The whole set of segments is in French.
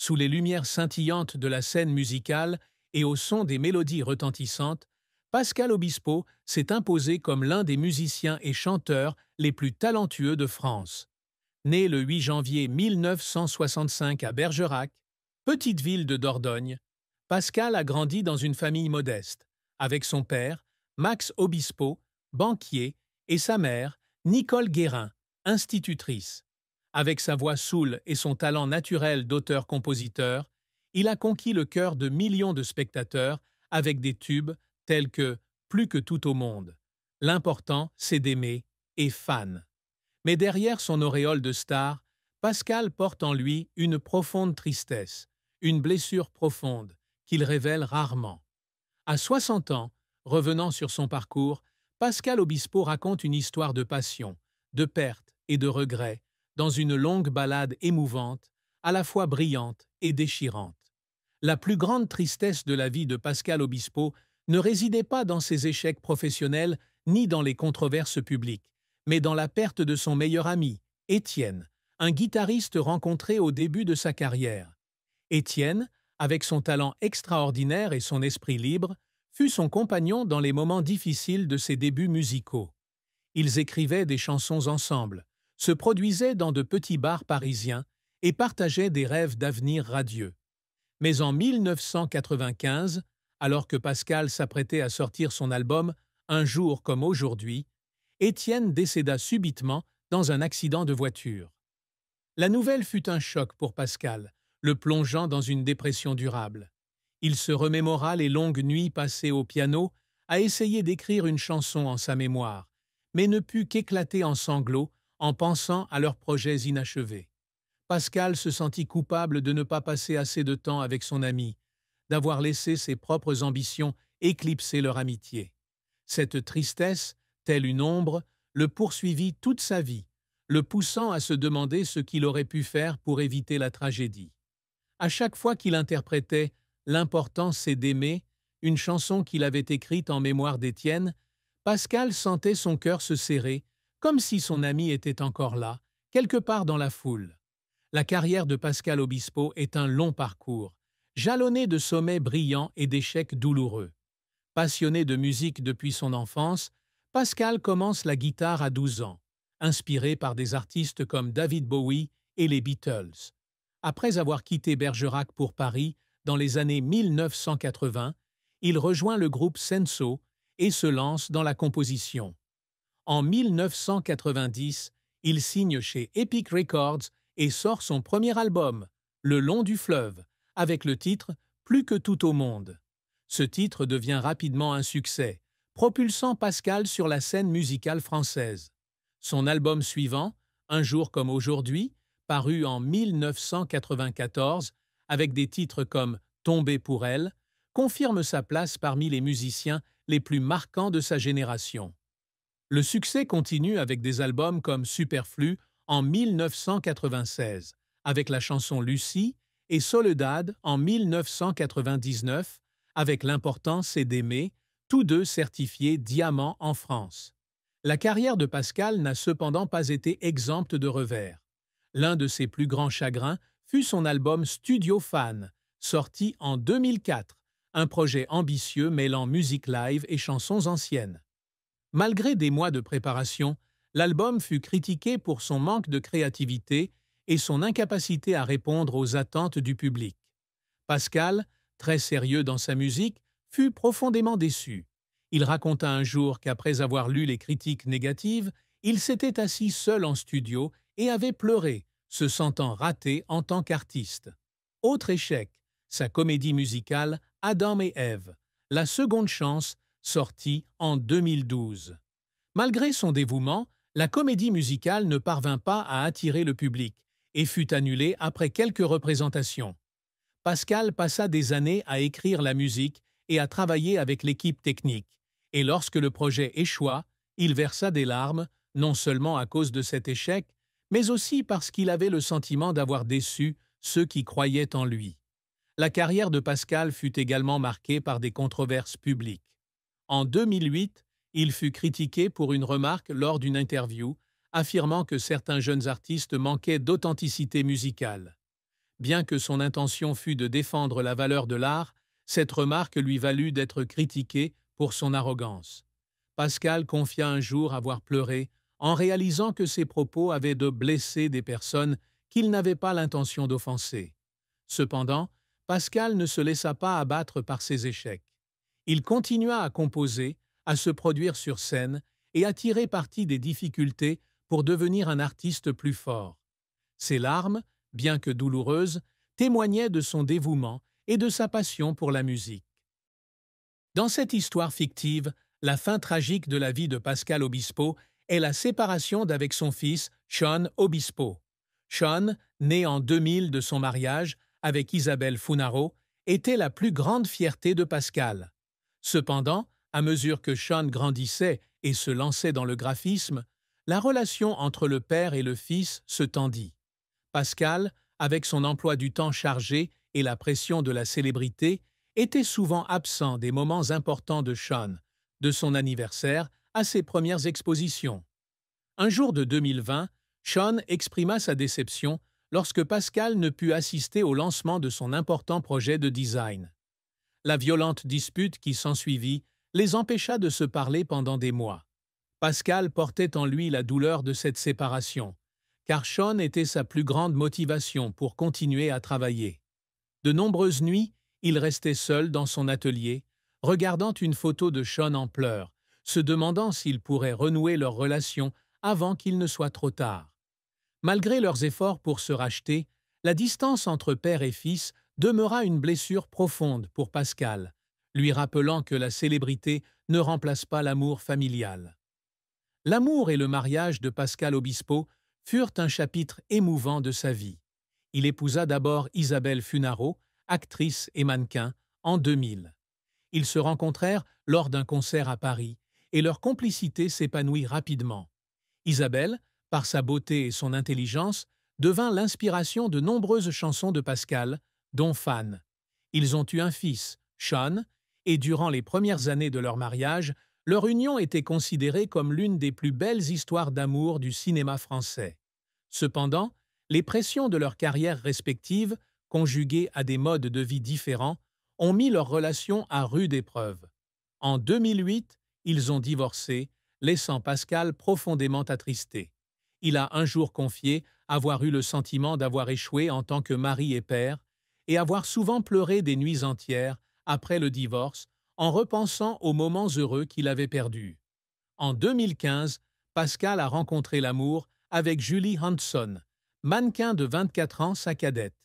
Sous les lumières scintillantes de la scène musicale et au son des mélodies retentissantes, Pascal Obispo s'est imposé comme l'un des musiciens et chanteurs les plus talentueux de France. Né le 8 janvier 1965 à Bergerac, petite ville de Dordogne, Pascal a grandi dans une famille modeste, avec son père, Max Obispo, banquier, et sa mère, Nicole Guérin, institutrice. Avec sa voix soul et son talent naturel d'auteur-compositeur, il a conquis le cœur de millions de spectateurs avec des tubes tels que Plus que tout au monde. L'important, c'est d'aimer et Fan. Mais derrière son auréole de star, Pascal porte en lui une profonde tristesse, une blessure profonde qu'il révèle rarement. À 60 ans, revenant sur son parcours, Pascal Obispo raconte une histoire de passion, de perte et de regret dans une longue ballade émouvante, à la fois brillante et déchirante. La plus grande tristesse de la vie de Pascal Obispo ne résidait pas dans ses échecs professionnels ni dans les controverses publiques, mais dans la perte de son meilleur ami, Étienne, un guitariste rencontré au début de sa carrière. Étienne, avec son talent extraordinaire et son esprit libre, fut son compagnon dans les moments difficiles de ses débuts musicaux. Ils écrivaient des chansons ensemble, se produisaient dans de petits bars parisiens et partageaient des rêves d'avenir radieux. Mais en 1995, alors que Pascal s'apprêtait à sortir son album « Un jour comme aujourd'hui », Étienne décéda subitement dans un accident de voiture. La nouvelle fut un choc pour Pascal, le plongeant dans une dépression durable. Il se remémora les longues nuits passées au piano à essayer d'écrire une chanson en sa mémoire, mais ne put qu'éclater en sanglots en pensant à leurs projets inachevés. Pascal se sentit coupable de ne pas passer assez de temps avec son ami, d'avoir laissé ses propres ambitions éclipser leur amitié. Cette tristesse, telle une ombre, le poursuivit toute sa vie, le poussant à se demander ce qu'il aurait pu faire pour éviter la tragédie. À chaque fois qu'il interprétait « L'important c'est d'aimer », une chanson qu'il avait écrite en mémoire d'Étienne, Pascal sentait son cœur se serrer, comme si son ami était encore là, quelque part dans la foule. La carrière de Pascal Obispo est un long parcours, jalonné de sommets brillants et d'échecs douloureux. Passionné de musique depuis son enfance, Pascal commence la guitare à 12 ans, inspiré par des artistes comme David Bowie et les Beatles. Après avoir quitté Bergerac pour Paris dans les années 1980, il rejoint le groupe Senso et se lance dans la composition. En 1990, il signe chez Epic Records et sort son premier album, Le long du fleuve, avec le titre Plus que tout au monde. Ce titre devient rapidement un succès, propulsant Pascal sur la scène musicale française. Son album suivant, Un jour comme aujourd'hui, paru en 1994, avec des titres comme Tomber pour elle, confirme sa place parmi les musiciens les plus marquants de sa génération. Le succès continue avec des albums comme Superflu en 1996, avec la chanson Lucie, et Soledad en 1999, avec L'important c'est d'aimer, tous deux certifiés diamant en France. La carrière de Pascal n'a cependant pas été exempte de revers. L'un de ses plus grands chagrins fut son album Studio Fan, sorti en 2004, un projet ambitieux mêlant musique live et chansons anciennes. Malgré des mois de préparation, l'album fut critiqué pour son manque de créativité et son incapacité à répondre aux attentes du public. Pascal, très sérieux dans sa musique, fut profondément déçu. Il raconta un jour qu'après avoir lu les critiques négatives, il s'était assis seul en studio et avait pleuré, se sentant raté en tant qu'artiste. Autre échec, sa comédie musicale Adam et Ève, la seconde chance, sortie en 2012. Malgré son dévouement, la comédie musicale ne parvint pas à attirer le public et fut annulée après quelques représentations. Pascal passa des années à écrire la musique et à travailler avec l'équipe technique, et lorsque le projet échoua, il versa des larmes, non seulement à cause de cet échec, mais aussi parce qu'il avait le sentiment d'avoir déçu ceux qui croyaient en lui. La carrière de Pascal fut également marquée par des controverses publiques. En 2008, il fut critiqué pour une remarque lors d'une interview, affirmant que certains jeunes artistes manquaient d'authenticité musicale. Bien que son intention fût de défendre la valeur de l'art, cette remarque lui valut d'être critiqué pour son arrogance. Pascal confia un jour avoir pleuré en réalisant que ses propos avaient de blesser des personnes qu'il n'avait pas l'intention d'offenser. Cependant, Pascal ne se laissa pas abattre par ses échecs. Il continua à composer, à se produire sur scène et à tirer parti des difficultés pour devenir un artiste plus fort. Ses larmes, bien que douloureuses, témoignaient de son dévouement et de sa passion pour la musique. Dans cette histoire fictive, la fin tragique de la vie de Pascal Obispo est la séparation d'avec son fils, Sean Obispo. Sean, né en 2000 de son mariage avec Isabelle Funaro, était la plus grande fierté de Pascal. Cependant, à mesure que Sean grandissait et se lançait dans le graphisme, la relation entre le père et le fils se tendit. Pascal, avec son emploi du temps chargé et la pression de la célébrité, était souvent absent des moments importants de Sean, de son anniversaire à ses premières expositions. Un jour de 2020, Sean exprima sa déception lorsque Pascal ne put assister au lancement de son important projet de design. La violente dispute qui s'ensuivit les empêcha de se parler pendant des mois. Pascal portait en lui la douleur de cette séparation, car Sean était sa plus grande motivation pour continuer à travailler. De nombreuses nuits, il restait seul dans son atelier, regardant une photo de Sean en pleurs, se demandant s'il pourrait renouer leur relation avant qu'il ne soit trop tard. Malgré leurs efforts pour se racheter, la distance entre père et fils demeura une blessure profonde pour Pascal, lui rappelant que la célébrité ne remplace pas l'amour familial. L'amour et le mariage de Pascal Obispo furent un chapitre émouvant de sa vie. Il épousa d'abord Isabelle Funaro, actrice et mannequin, en 2000. Ils se rencontrèrent lors d'un concert à Paris et leur complicité s'épanouit rapidement. Isabelle, par sa beauté et son intelligence, devint l'inspiration de nombreuses chansons de Pascal, dont Fan. Ils ont eu un fils, Sean, et durant les premières années de leur mariage, leur union était considérée comme l'une des plus belles histoires d'amour du cinéma français. Cependant, les pressions de leurs carrières respectives, conjuguées à des modes de vie différents, ont mis leur relation à rude épreuve. En 2008, ils ont divorcé, laissant Pascal profondément attristé. Il a un jour confié avoir eu le sentiment d'avoir échoué en tant que mari et père et avoir souvent pleuré des nuits entières après le divorce en repensant aux moments heureux qu'il avait perdus. En 2015, Pascal a rencontré l'amour avec Julie Hanson, mannequin de 24 ans, sa cadette.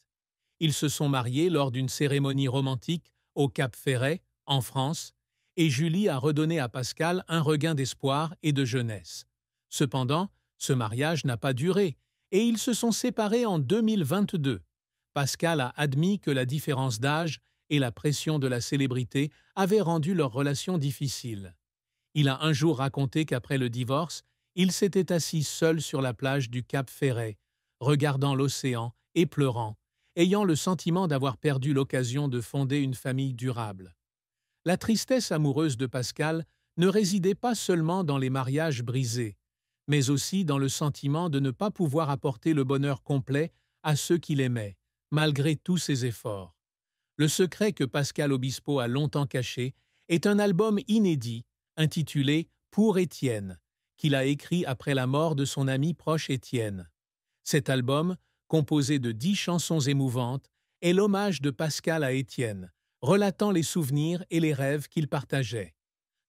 Ils se sont mariés lors d'une cérémonie romantique au Cap Ferret, en France, et Julie a redonné à Pascal un regain d'espoir et de jeunesse. Cependant, ce mariage n'a pas duré et ils se sont séparés en 2022. Pascal a admis que la différence d'âge et la pression de la célébrité avaient rendu leur relation difficile. Il a un jour raconté qu'après le divorce, il s'était assis seul sur la plage du Cap Ferret, regardant l'océan et pleurant, ayant le sentiment d'avoir perdu l'occasion de fonder une famille durable. La tristesse amoureuse de Pascal ne résidait pas seulement dans les mariages brisés, mais aussi dans le sentiment de ne pas pouvoir apporter le bonheur complet à ceux qu'il aimait, malgré tous ses efforts. Le secret que Pascal Obispo a longtemps caché est un album inédit intitulé « Pour Étienne » qu'il a écrit après la mort de son ami proche Étienne. Cet album, composé de 10 chansons émouvantes, est l'hommage de Pascal à Étienne, relatant les souvenirs et les rêves qu'il partageait.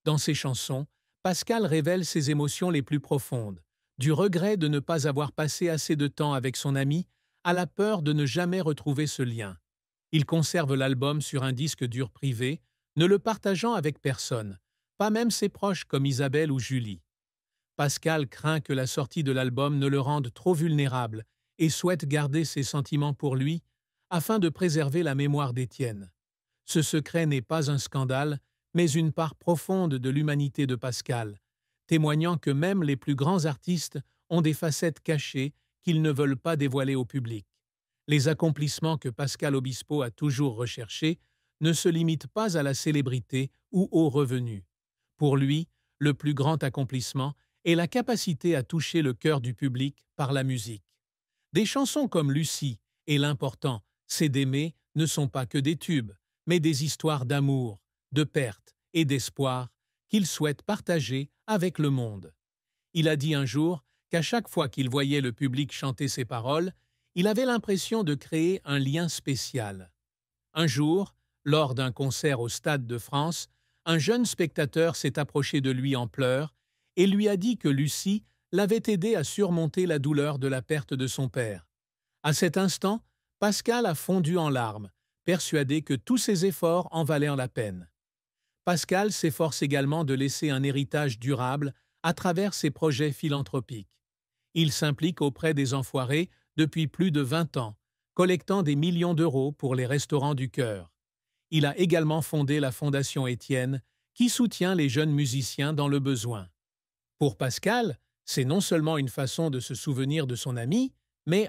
Dans ces chansons, Pascal révèle ses émotions les plus profondes, du regret de ne pas avoir passé assez de temps avec son ami à la peur de ne jamais retrouver ce lien. Il conserve l'album sur un disque dur privé, ne le partageant avec personne, pas même ses proches comme Isabelle ou Julie. Pascal craint que la sortie de l'album ne le rende trop vulnérable et souhaite garder ses sentiments pour lui afin de préserver la mémoire d'Étienne. Ce secret n'est pas un scandale, mais une part profonde de l'humanité de Pascal, témoignant que même les plus grands artistes ont des facettes cachées qu'ils ne veulent pas dévoiler au public. Les accomplissements que Pascal Obispo a toujours recherchés ne se limitent pas à la célébrité ou aux revenus. Pour lui, le plus grand accomplissement est la capacité à toucher le cœur du public par la musique. Des chansons comme Lucie et L'Important, C'est d'aimer ne sont pas que des tubes, mais des histoires d'amour, de perte et d'espoir qu'il souhaite partager avec le monde. Il a dit un jour qu'à chaque fois qu'il voyait le public chanter ses paroles, il avait l'impression de créer un lien spécial. Un jour, lors d'un concert au Stade de France, un jeune spectateur s'est approché de lui en pleurs et lui a dit que Lucie l'avait aidé à surmonter la douleur de la perte de son père. À cet instant, Pascal a fondu en larmes, persuadé que tous ses efforts en valèrent la peine. Pascal s'efforce également de laisser un héritage durable à travers ses projets philanthropiques. Il s'implique auprès des enfoirés depuis plus de 20 ans, collectant des millions d'euros pour les Restaurants du Cœur. Il a également fondé la Fondation Étienne, qui soutient les jeunes musiciens dans le besoin. Pour Pascal, c'est non seulement une façon de se souvenir de son ami, mais